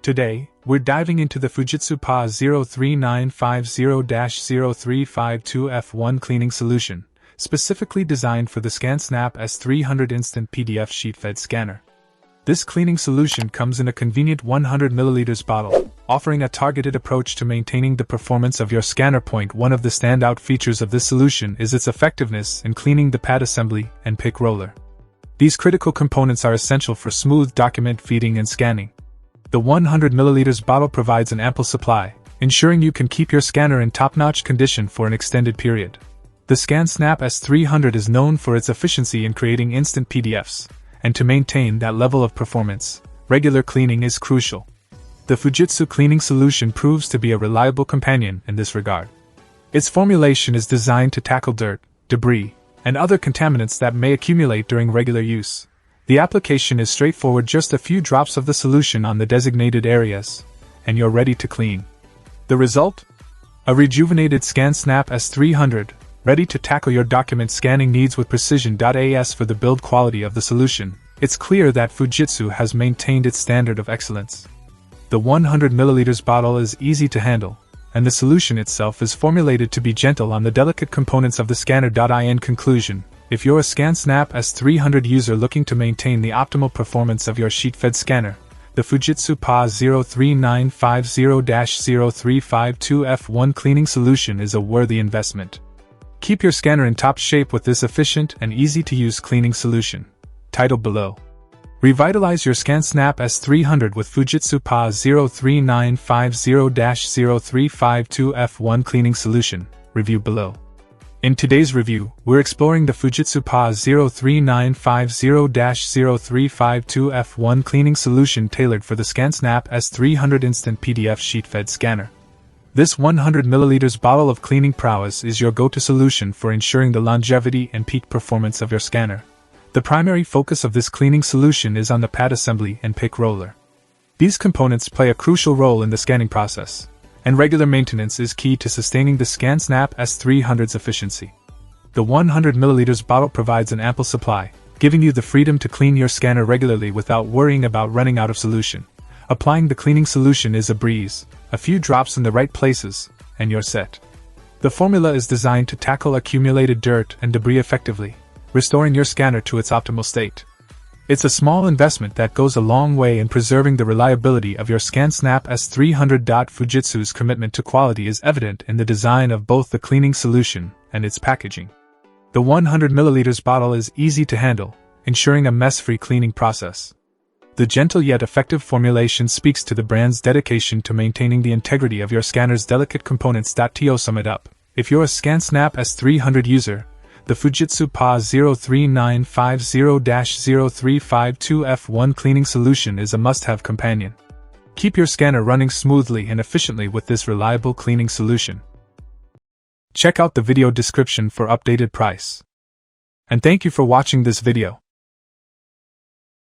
Today, we're diving into the Fujitsu Pa03950-0352 F1 cleaning solution, specifically designed for the ScanSnap S300 instant PDF sheet-fed scanner. This cleaning solution comes in a convenient 100 ml bottle, offering a targeted approach to maintaining the performance of your scanner. One of the standout features of this solution is its effectiveness in cleaning the pad assembly and pick roller. These critical components are essential for smooth document feeding and scanning. The 100 ml bottle provides an ample supply, ensuring you can keep your scanner in top-notch condition for an extended period. The ScanSnap S300 is known for its efficiency in creating instant PDFs, and to maintain that level of performance, regular cleaning is crucial. The Fujitsu cleaning solution proves to be a reliable companion in this regard. Its formulation is designed to tackle dirt, debris, and other contaminants that may accumulate during regular use. The application is straightforward, just a few drops of the solution on the designated areas, and you're ready to clean. The result? A rejuvenated ScanSnap S300, ready to tackle your document scanning needs with precision. As for the build quality of the solution, it's clear that Fujitsu has maintained its standard of excellence. The 100 ml bottle is easy to handle, and the solution itself is formulated to be gentle on the delicate components of the scanner. In conclusion, if you're a ScanSnap S300 user looking to maintain the optimal performance of your sheet-fed scanner, the Fujitsu Pa03950-0352 F1 cleaning solution is a worthy investment. Keep your scanner in top shape with this efficient and easy-to-use cleaning solution. Titled below. Revitalize your ScanSnap S300 with Fujitsu Pa03950-0352 F1 cleaning solution. Review below. In today's review, we're exploring the Fujitsu Pa03950-0352 F1 cleaning solution tailored for the ScanSnap S300 instant PDF sheet-fed scanner. This 100 ml bottle of cleaning prowess is your go-to solution for ensuring the longevity and peak performance of your scanner. The primary focus of this cleaning solution is on the pad assembly and pick roller. These components play a crucial role in the scanning process, and regular maintenance is key to sustaining the ScanSnap S300's efficiency. The 100 ml bottle provides an ample supply, giving you the freedom to clean your scanner regularly without worrying about running out of solution. Applying the cleaning solution is a breeze, a few drops in the right places, and you're set. The formula is designed to tackle accumulated dirt and debris effectively, restoring your scanner to its optimal state. It's a small investment that goes a long way in preserving the reliability of your ScanSnap S300. Fujitsu's commitment to quality is evident in the design of both the cleaning solution and its packaging. The 100 ml bottle is easy to handle, ensuring a mess-free cleaning process. The gentle yet effective formulation speaks to the brand's dedication to maintaining the integrity of your scanner's delicate components. To sum it up, if you're a ScanSnap S300 user, the Fujitsu Pa03950-0352 F1 cleaning solution is a must-have companion. Keep your scanner running smoothly and efficiently with this reliable cleaning solution. Check out the video description for updated price. And thank you for watching this video.